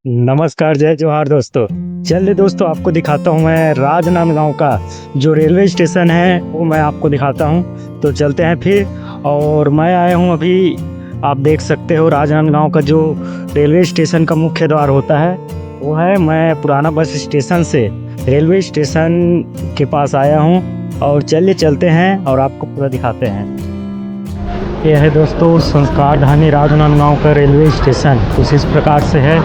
नमस्कार, जय जोहार दोस्तों। चलिए दोस्तों, आपको दिखाता हूँ मैं राजनांदगांव का जो रेलवे स्टेशन है वो मैं आपको दिखाता हूँ। तो चलते हैं फिर। और मैं आया हूँ अभी, आप देख सकते हो राजनांदगांव का जो रेलवे स्टेशन का मुख्य द्वार होता है वो है। मैं पुराना बस स्टेशन से रेलवे स्टेशन के पास आया हूँ और चलिए चलते हैं और आपको पूरा दिखाते हैं। ये है दोस्तों संस्कार धानी राजनांदगांव का रेलवे स्टेशन, कुछ इस प्रकार से है।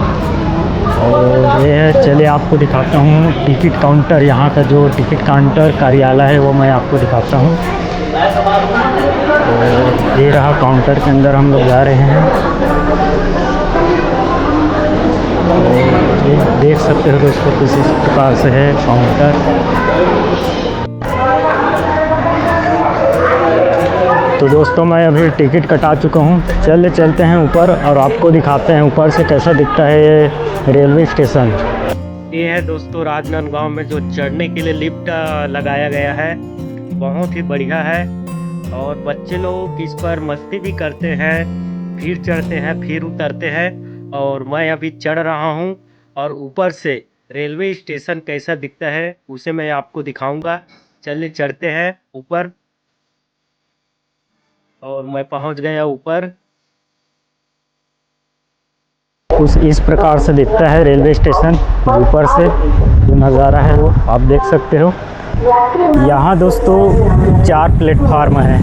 और ये है, चलिए आपको दिखाता हूँ टिकट काउंटर। यहाँ का जो टिकट काउंटर कार्यालय है वो मैं आपको दिखाता हूँ। और ये रहा काउंटर के अंदर हम लोग जा रहे हैं। और ये देख सकते हो दोस्तों किस प्रकार से है काउंटर। तो दोस्तों मैं अभी टिकट कटा चुका हूँ। चलते हैं ऊपर और आपको दिखाते हैं ऊपर से कैसा दिखता है ये रेलवे स्टेशन। ये है दोस्तों राजनांदगांव में जो चढ़ने के लिए लिफ्ट लगाया गया है, बहुत ही बढ़िया है। और बच्चे लोग इस पर मस्ती भी करते हैं, फिर चढ़ते हैं फिर उतरते हैं। और मैं अभी चढ़ रहा हूँ और ऊपर से रेलवे स्टेशन कैसा दिखता है उसे मैं आपको दिखाऊंगा। चलिए चढ़ते हैं ऊपर। और मैं पहुंच गया ऊपर। कुछ इस प्रकार से दिखता है रेलवे स्टेशन ऊपर से, जो नज़ारा है वो आप देख सकते हो। यहाँ दोस्तों 4 प्लेटफार्म हैं।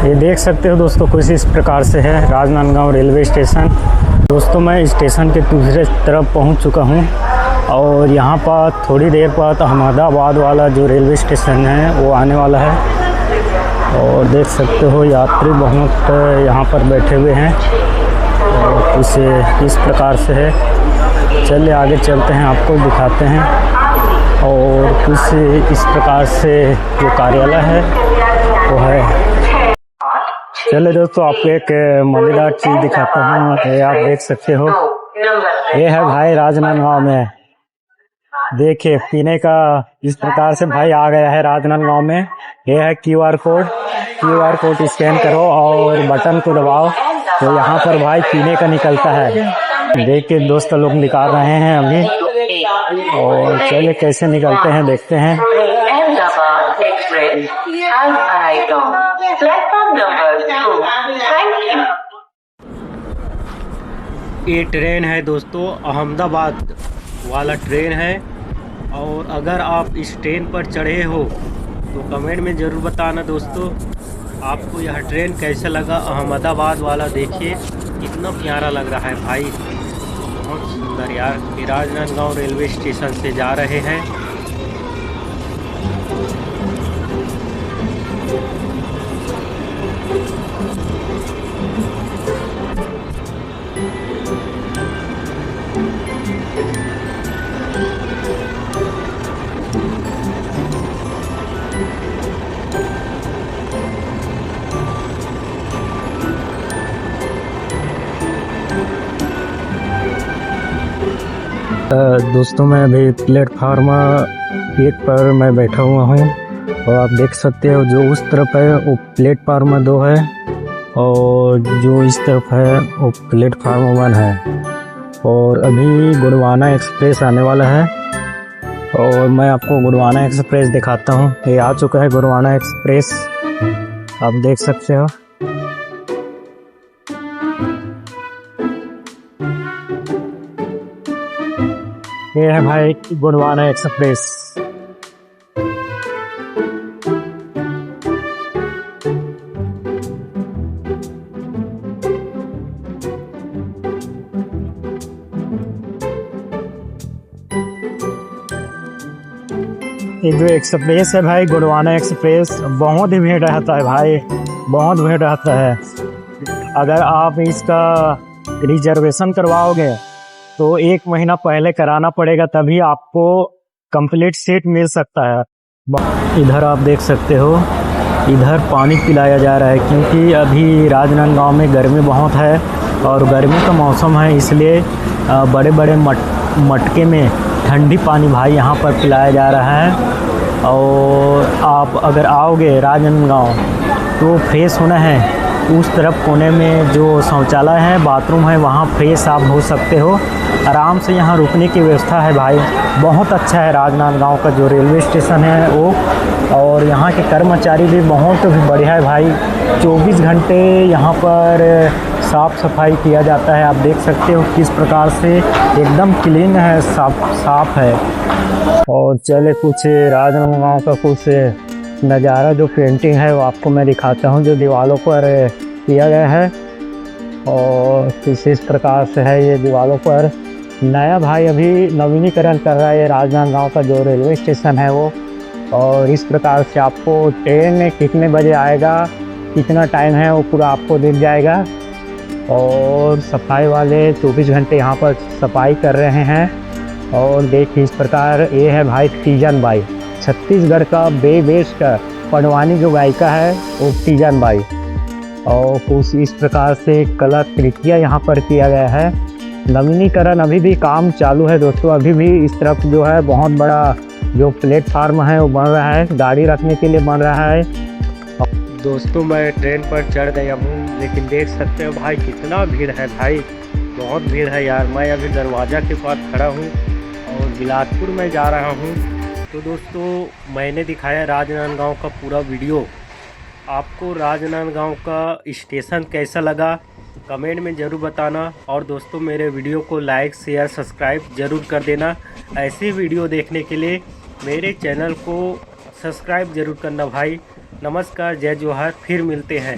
ये देख सकते हो दोस्तों कुछ इस प्रकार से है राजनांदगांव रेलवे स्टेशन। दोस्तों मैं स्टेशन के दूसरे तरफ पहुंच चुका हूं और यहाँ पर थोड़ी देर बाद अहमदाबाद वाला जो रेलवे स्टेशन है वो आने वाला है। और देख सकते हो यात्री बहुत यहाँ पर बैठे हुए हैं और उसे किस प्रकार से है। चलिए आगे चलते हैं, आपको दिखाते हैं। और कुछ इस प्रकार से जो कार्यालय है वो है। चलिए दोस्तों आपको एक मज़ेदार चीज़ दिखाता हूँ। ये आप देख सकते हो, ये है भाई राजनांदगांव में। देखिए पीने का इस प्रकार से भाई आ गया है राजनांदगांव में। ये है क्यूआर कोड स्कैन करो और बटन को दबाओ तो यहाँ पर भाई पीने का निकलता है। देखिए दोस्तों लोग निकाल रहे हैं अभी। और चलिए कैसे निकलते हैं देखते हैं। ये ट्रेन है दोस्तों, अहमदाबाद वाला ट्रेन है। और अगर आप इस ट्रेन पर चढ़े हो तो कमेंट में ज़रूर बताना दोस्तों आपको यह ट्रेन कैसा लगा। अहमदाबाद वाला देखिए कितना प्यारा लग रहा है भाई, बहुत सुंदर यार। ये राजनांदगांव रेलवे स्टेशन से जा रहे हैं। दोस्तों मैं अभी प्लेटफार्म 1 पर मैं बैठा हुआ हूँ और आप देख सकते हो जो उस तरफ है वो प्लेटफार्म 2 है और जो इस तरफ है वो प्लेटफार्म 1 है। और अभी गोंडवाना एक्सप्रेस आने वाला है और मैं आपको गोंडवाना एक्सप्रेस दिखाता हूँ। ये आ चुका है गोंडवाना एक्सप्रेस, आप देख सकते हो। ये है भाई गोंडवाना एक्सप्रेस। ये जो एक्सप्रेस है भाई गोंडवाना एक्सप्रेस, बहुत ही भीड़ रहता है भाई, बहुत भीड़ रहता है। अगर आप इसका रिजर्वेशन करवाओगे तो 1 महीना पहले कराना पड़ेगा, तभी आपको कंप्लीट सीट मिल सकता है। इधर आप देख सकते हो, इधर पानी पिलाया जा रहा है क्योंकि अभी राजनांदगांव में गर्मी बहुत है और गर्मी का मौसम है, इसलिए बड़े बड़े मटके में ठंडी पानी भाई यहाँ पर पिलाया जा रहा है। और आप अगर आओगे राजनांदगांव तो फ्रेश होना है उस तरफ कोने में जो शौचालय है, बाथरूम है, वहाँ फ्रेश आप हो सकते हो। आराम से यहाँ रुकने की व्यवस्था है भाई, बहुत अच्छा है राजनांदगांव का जो रेलवे स्टेशन है वो। और यहाँ के कर्मचारी भी बहुत बढ़िया है भाई, 24 घंटे यहाँ पर साफ़ सफाई किया जाता है। आप देख सकते हो किस प्रकार से एकदम क्लीन है, साफ है। और चले कुछ राजनांदगांव का कुछ नज़ारा जो पेंटिंग है वो आपको मैं दिखाता हूँ, जो दीवारों पर किया गया है। और कुछ इस प्रकार से है ये दीवारों पर। नया भाई अभी नवीनीकरण कर रहा है ये राजनांदगांव का जो रेलवे स्टेशन है वो। और इस प्रकार से आपको ट्रेन कितने बजे आएगा, कितना टाइम है, वो पूरा आपको दिख जाएगा। और सफाई वाले 24 घंटे यहाँ पर सफाई कर रहे हैं। और देखिए इस प्रकार ये है भाई तीजन बाई, छत्तीसगढ़ का बेस्ट पडवानी जो गायिका है वो तीजन बाई। और कुछ इस प्रकार से कलाकृतियाँ यहाँ पर किया गया है। नवीनीकरण अभी भी काम चालू है दोस्तों, अभी भी इस तरफ जो है बहुत बड़ा जो प्लेटफार्म है वो बन रहा है, गाड़ी रखने के लिए बन रहा है। दोस्तों मैं ट्रेन पर चढ़ गया हूँ, लेकिन देख सकते हो भाई कितना भीड़ है भाई, बहुत भीड़ है यार। मैं अभी दरवाज़ा के पास खड़ा हूँ और बिलासपुर में जा रहा हूँ। तो दोस्तों मैंने दिखाया राजनांदगांव का पूरा वीडियो। आपको राजनांदगांव का स्टेशन कैसा लगा कमेंट में ज़रूर बताना। और दोस्तों मेरे वीडियो को लाइक शेयर सब्सक्राइब ज़रूर कर देना। ऐसी वीडियो देखने के लिए मेरे चैनल को सब्सक्राइब ज़रूर करना भाई। नमस्कार, जय जोहार, फिर मिलते हैं।